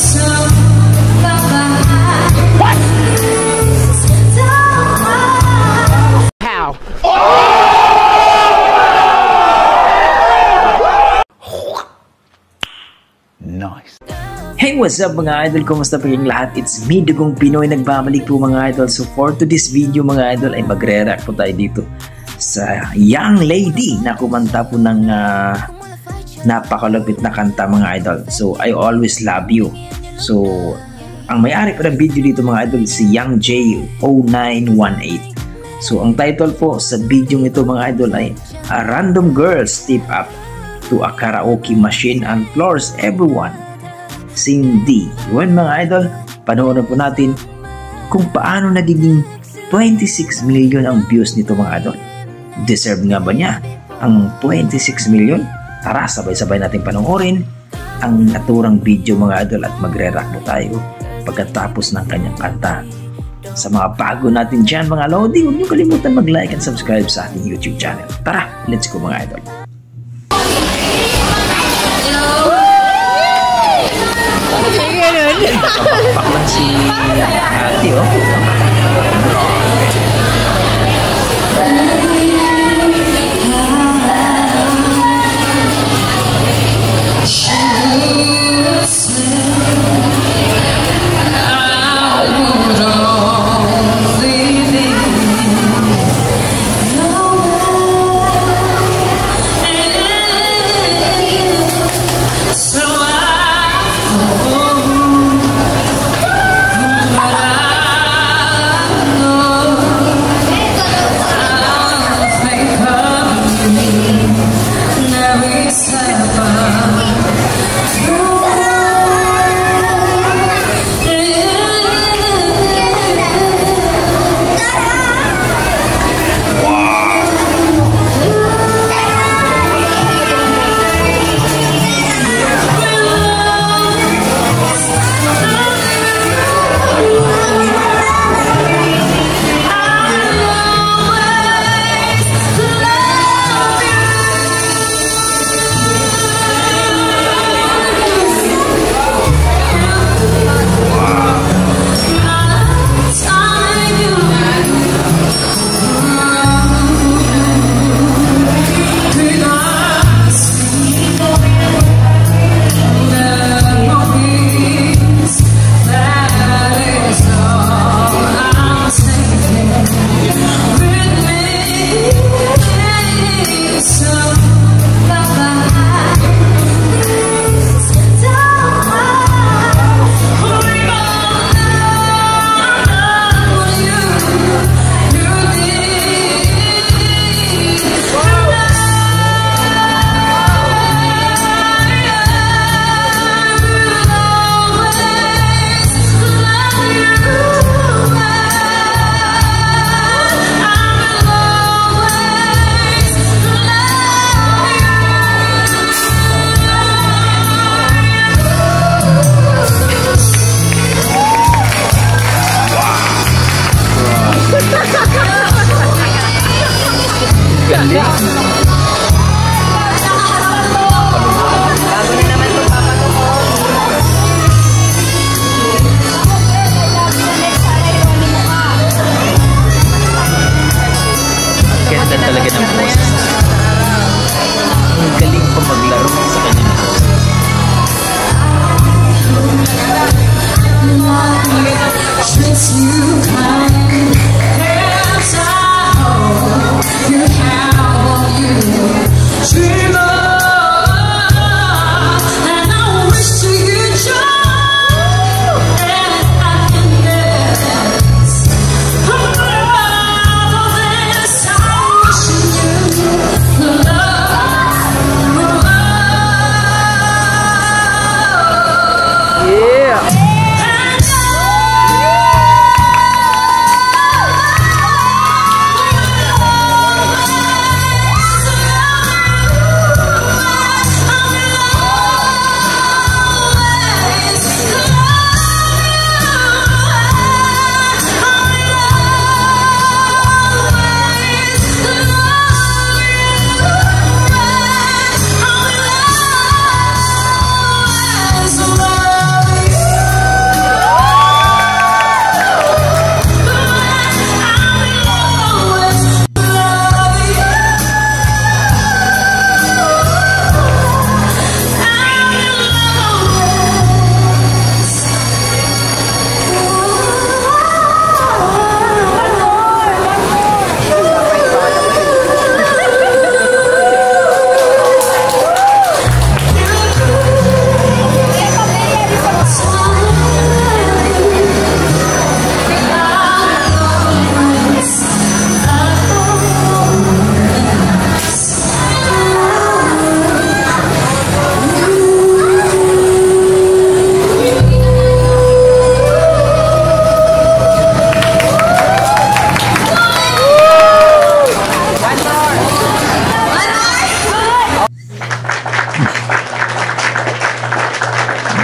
What? How? Nice. Hey, what's up mga idol? Kumusta po yung lahat? It's me, Dugong Pinoy. Nagbabalik po mga idol. So for today's video mga idol ay magre-react po tayo dito sa young lady na kumanta po ng napakalupit na kanta mga idol. So I Always Love You. So ang may-ari po ng video dito mga idol si Young J0918. So ang title po sa video ito mga idol ay A Random Girl Step Up to a Karaoke Machine and Floors Everyone Sing D. Yun mga idol, panoorin po natin kung paano nagiging 26 million ang views nito mga idol. Deserve nga ba niya ang 26 million? Tara, sabay-sabay natin panoorin ang naturang video mga idol at magre-react po tayo pagkatapos ng kanyang kanta. Sa mga bago natin dyan mga lodi, huwag niyo kalimutan mag-like and subscribe sa ating YouTube channel. Tara, let's go mga idol. Nakapakpak lang si ate, oh.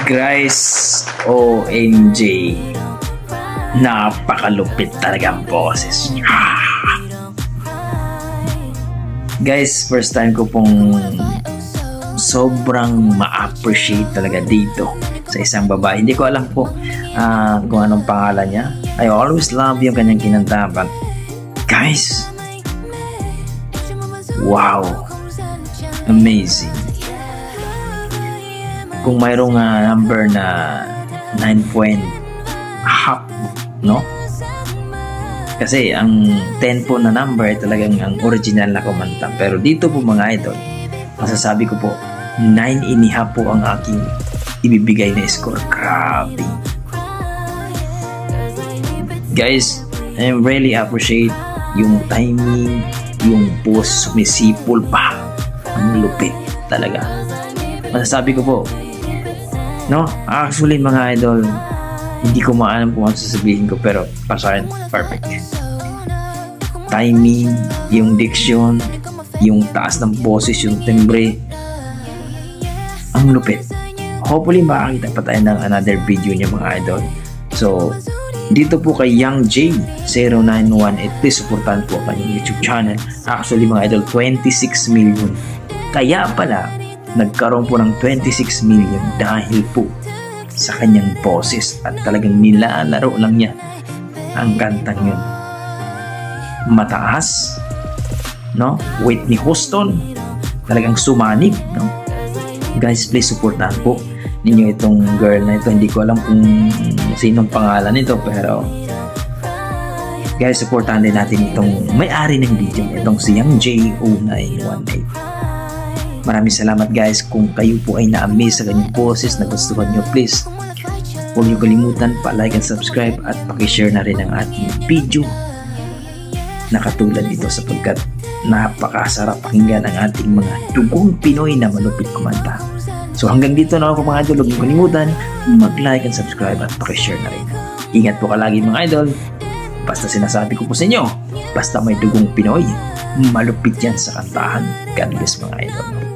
Guys, OMG. Napakalupit talaga ang boses. Guys, first time ko pong sobrang ma-appreciate talaga dito sa isang babae. Hindi ko alam po kung anong pangalan niya. I always love yung kanyang kinanta. But guys, wow, amazing. Kung mayroong number na 9.5, no? Kasi ang 10 po na number ay talagang ang original na kumanta. Pero dito po mga idol, masasabi ko po, 9.5 po ang aking ibibigay na score. Grabe. Guys, I really appreciate yung timing, yung pose, sumisipol pa. Ang lupit talaga. Masasabi ko po, no? Actually mga idol, hindi ko maalam kung ano sasabihin ko, pero para sa akin, perfect. Timing, yung diction, yung taas ng boses, yung timbre, ang lupit. Hopefully makakita pa tayo ng another video niya mga idol. So, dito po kay Young J 0918, please supportan po ang kanyang YouTube channel. Actually mga idol, 26 million. Kaya pala, nagkaroon po ng 26 million dahil po sa kanyang boses at talagang nilalaro lang niya ang kantang yun. Mataas, no? Whitney Houston, talagang sumanig, no? Guys, please supportahan po ninyo itong girl na ito. Hindi ko alam kung sinong pangalan nito, pero guys, supportahan din natin itong may-ari ng video, itong si Young J 0918. Maraming salamat guys. Kung kayo po ay na-amaze sa kanyang boses, nagustuhan nyo, please huwag nyo kalimutan pa-like and subscribe at pakishare na rin ang ating video na katulad dito, sapagkat napakasarap pakinggan ang ating mga dugong Pinoy na malupit kumanta. So hanggang dito na ako mga idol. Huwag nyo kalimutan mag-like and subscribe at pakishare na rin. Ingat po kalagi mga idol. Basta sinasabi ko po sa inyo, basta may dugong Pinoy, malupit yan sa kantahan. God bless mga idol.